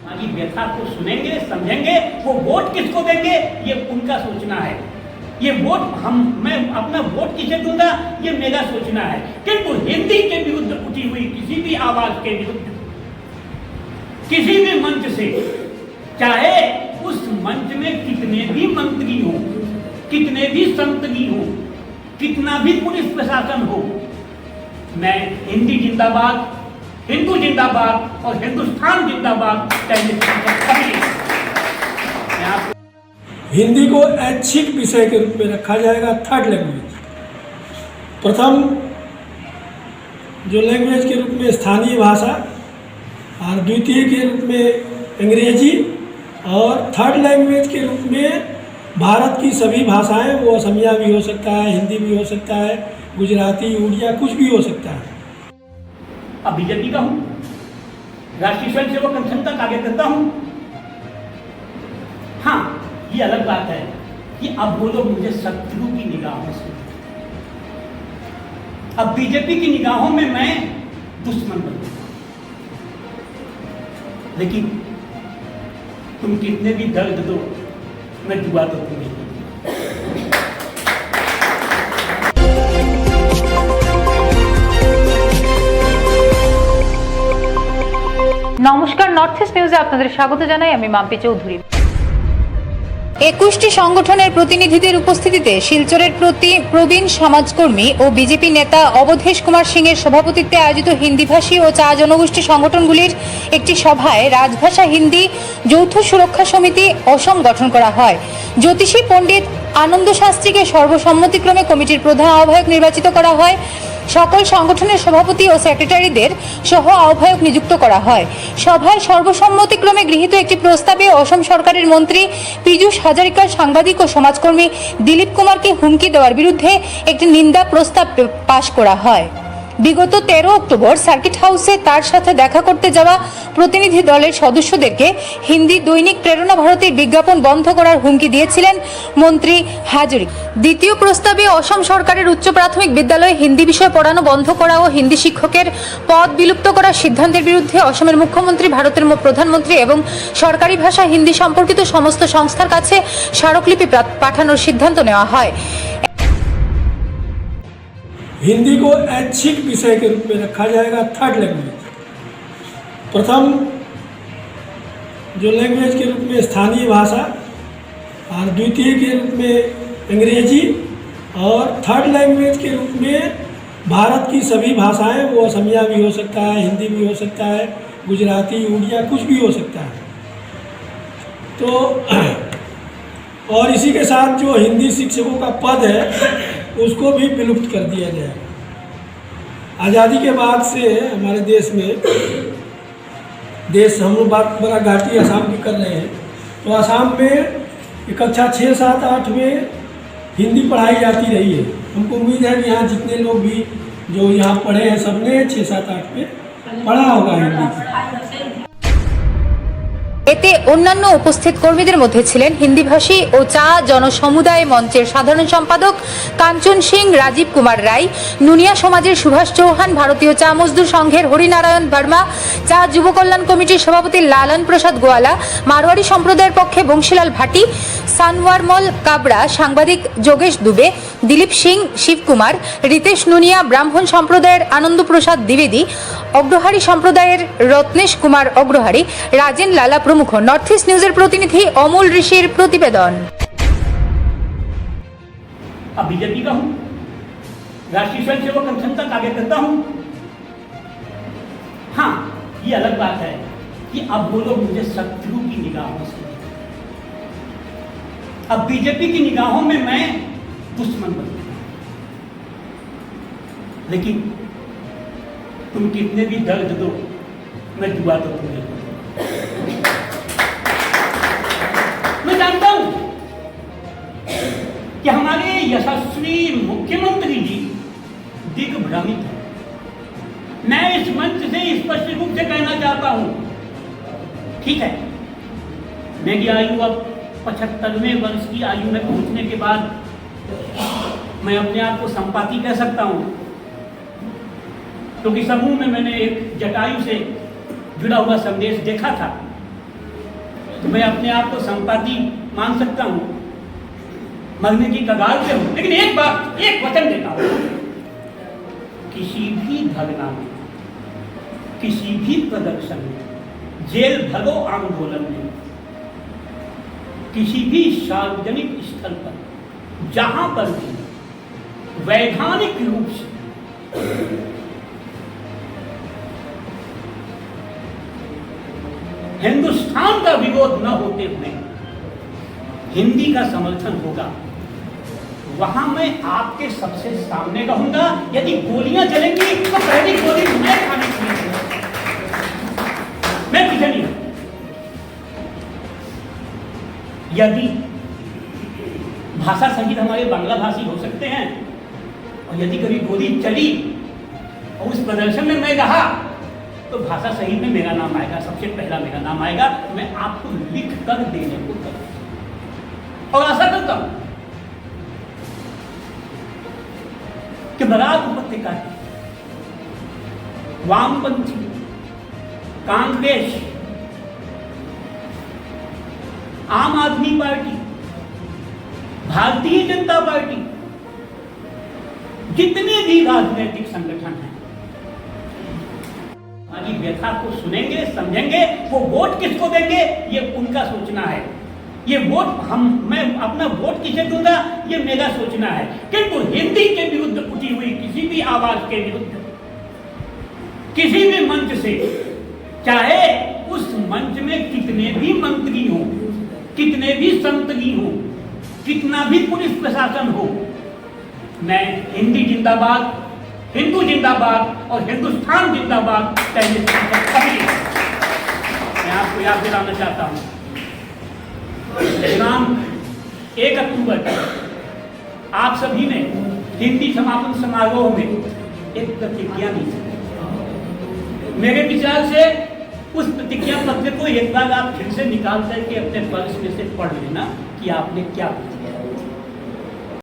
हमारी व्यथा को सुनेंगे, समझेंगे, वो वोट किसको देंगे ये उनका सोचना है। ये वोट मैं अपना वोट किसे दूंगा ये मेरा सोचना है। किंतु हिंदी के विरुद्ध उठी हुई किसी भी आवाज के विरुद्ध किसी भी मंच से, चाहे उस मंच में कितने भी मंत्री हो, कितने भी संतरी हो, कितना भी पुलिस प्रशासन हो, मैं हिंदी जिंदाबाद, हिंदू जिंदाबाद और हिंदुस्तान जिंदाबाद कहने हिंदी को ऐच्छिक विषय के रूप में रखा जाएगा। थर्ड लैंग्वेज, प्रथम जो लैंग्वेज के रूप में स्थानीय भाषा और द्वितीय के रूप में अंग्रेजी और थर्ड लैंग्वेज के रूप में भारत की सभी भाषाएं, वो असमिया भी हो सकता है, हिंदी भी हो सकता है, गुजराती, उड़िया, कुछ भी हो सकता है। अब बीजेपी का हूं, राष्ट्रीय स्वयं सेवक संगठन तक आगे करता हूं। हाँ, ये अलग बात है कि अब वो लोग मुझे शत्रु की निगाहों से, अब बीजेपी की निगाहों में मैं दुश्मन बन गया। लेकिन तुम कितने भी दर्द दो, मैं दुआ तो तुम्हें। নমস্কার, নর্থ ইস্ট নিউজে আপনাদের স্বাগত জানাই। আমি মাম্পি চৌধুরী। 21টি সংগঠনের প্রতিনিধিদের উপস্থিতিতে শিলচরের প্রবীণ সমাজকর্মী ও বিজেপি নেতা অবধেশ কুমার সিং এর সভাপতিত্বে আয়োজিত হিন্দিভাষী ও চা জনগোষ্ঠী সংগঠনগুলির একটি সভায় রাজভাষা হিন্দি যৌথ সুরক্ষা সমিতি অসম গঠন করা হয়। জ্যোতিষী পণ্ডিত আনন্দ শাস্ত্রীকে সর্বসম্মতিক্রমে কমিটির প্রধান আহ্বায়ক নির্বাচিত করা হয়। সকল সংগঠনের সভাপতি ও সেক্রেটারিদের সহ আহ্বায়ক নিযুক্ত করা হয়। সভায় সর্বসম্মতিক্রমে গৃহীত একটি প্রস্তাবে অসম সরকারের মন্ত্রী পীযূষ হাজারিকার সাংবাদিক ও সমাজকর্মী দিলীপ কুমারকে হুমকি দেওয়ার বিরুদ্ধে একটি নিন্দা প্রস্তাব পাশ করা হয়। বিগত 13 অক্টোবর সার্কিট হাউসে তার সাথে দেখা করতে যাওয়া প্রতিনিধি দলের সদস্যদেরকে হিন্দি দৈনিক প্রেরণা ভারতীর বিজ্ঞাপন বন্ধ করার হুমকি দিয়েছিলেন মন্ত্রী হাজারিকা। দ্বিতীয় প্রস্তাবে অসম সরকারের উচ্চ প্রাথমিক বিদ্যালয়ে হিন্দি বিষয় পড়ানো বন্ধ করা ও হিন্দি শিক্ষকের পদ বিলুপ্ত করার সিদ্ধান্তের বিরুদ্ধে অসমের মুখ্যমন্ত্রী, ভারতের প্রধানমন্ত্রী এবং সরকারি ভাষা হিন্দি সম্পর্কিত সমস্ত সংস্থার কাছে স্মারকলিপি পাঠানোর সিদ্ধান্ত নেওয়া হয়। हिंदी को ऐच्छिक विषय के रूप में रखा जाएगा। थर्ड लैंग्वेज, प्रथम जो लैंग्वेज के रूप में स्थानीय भाषा और द्वितीय के रूप में अंग्रेजी और थर्ड लैंग्वेज के रूप में भारत की सभी भाषाएं, वो असमिया भी हो सकता है, हिंदी भी हो सकता है, गुजराती, उड़िया, कुछ भी हो सकता है। तो और इसी के साथ जो हिंदी शिक्षकों का पद है उसको भी विलुप्त कर दिया जाएगा। आज़ादी के बाद से हमारे देश में हम लोग बात बड़ा घाटी असम की कर रहे हैं, तो असम में कक्षा 6, 7, 8 में हिंदी पढ़ाई जाती रही है। हमको उम्मीद है कि यहाँ जितने लोग भी जो यहाँ पढ़े हैं सबने 6, 7, 8 में पढ़ा होगा हिंदी। এতে অন্যান্য উপস্থিত কর্মীদের মধ্যে ছিলেন হিন্দিভাষী ও চা জনসমুদায় মঞ্চের সাধারণ সম্পাদক কাঞ্চন সিং, রাজীব কুমার রায়, নুনিয়া সমাজের সুভাষ চৌহান, ভারতীয় চা মজদুর সংঘের হরিনারায়ণ বর্মা, চা যুব কল্যাণ কমিটির সভাপতি লালন প্রসাদ গোয়ালা, মারোয়ারি সম্প্রদায়ের পক্ষে বংশীলাল ভাটি, সানওয়ারমল কাবড়া, সাংবাদিক যোগেশ দুবে, দিলীপ সিং, শিবকুমার, রিতেশ নুনিয়া, ব্রাহ্মণ সম্প্রদায়ের আনন্দ প্রসাদ দ্বিবেদী, অগ্রহারী সম্প্রদায়ের রত্নেশ কুমার অগ্রহারী, রাজেন লালা প্রমুখ। নর্থ ইস্ট নিউজের প্রতিনিধি অমল ঋষির প্রতিবেদন। अब बीजेपी का हूं, राष्ट्रीय स्वयं सेवक संगठन तक आगे करता हूं। हाँ, ये अलग बात है कि अब वो लोग मुझे शत्रु की निगाहों से, अब बीजेपी की निगाहों में मैं दुश्मन बन गया। लेकिन तुम कितने भी दर्द दो, मैं दुआ तो तुम्हें। मैं जानता हूं कि हमारे यशस्वी मुख्यमंत्री जी दिग्भ्रमित हैं। मैं इस मंच से स्पष्ट रूप से कहना चाहता हूं, ठीक है, मेरी आयु अब 75वें वर्ष की आयु में पहुंचने के बाद मैं अपने आप को संपाती कह सकता हूं, क्योंकि समूह में मैंने एक जटायु से जुड़ा हुआ संदेश देखा था तो मैं अपने आप को संपादी मान सकता हूं, मरने की कगार पे हूं, लेकिन एक बात, एक वचन देता हूं, किसी भी धरना में, किसी भी प्रदर्शन में, जेल भरो आंदोलन में, किसी भी सार्वजनिक स्थल पर, जहां पर भी वैधानिक रूप से हिंदुस्तान का विरोध न होते हुए हिंदी का समर्थन होगा, वहां मैं आपके सबसे सामने रहूंगा। यदि गोलियां चलेंगी तो पहली गोली मैं खाने के लिए, मैं पीछे नहीं हूं। यदि भाषा सहित हमारे बांग्ला भाषी हो सकते हैं, और यदि कभी गोली चली और उस प्रदर्शन में मैं रहा, तो भाषा सहित में मेरा नाम आएगा, सबसे पहला मेरा नाम आएगा। मैं आपको लिख कर देने को करूं और आशा करता हूं कि बरात उपत्यका की वामपंथी, कांग्रेस, आम आदमी पार्टी, भारतीय जनता पार्टी, जितने भी राजनीतिक संगठन हैं, हमारी व्यथा को सुनेंगे, समझेंगे। वो वोट किसको देंगे ये उनका सोचना है। ये वोट मैं अपना वोट किसे दूंगा ये मेरा सोचना है। किंतु हिंदी के विरुद्ध उठी हुई किसी भी आवाज के विरुद्ध, किसी भी मंच से, चाहे उस मंच में कितने भी मंत्री हो, कितने भी संतरी हो, कितना भी पुलिस प्रशासन हो, मैं हिंदी जिंदाबाद, हिंदू जिंदाबाद और हिंदुस्तान जिंदाबाद कहने से कभी मैं आपको याद दिलाना चाहता हूं, दिनांक 1 अक्टूबर आप सभी ने हिंदी समापन समारोह में एक प्रतिज्ञा दी थी। मेरे विचार से उस प्रतिज्ञा पत्र को एक बार आप फिर से निकाल करके अपने पर्स में से पढ़ लेना कि आपने क्या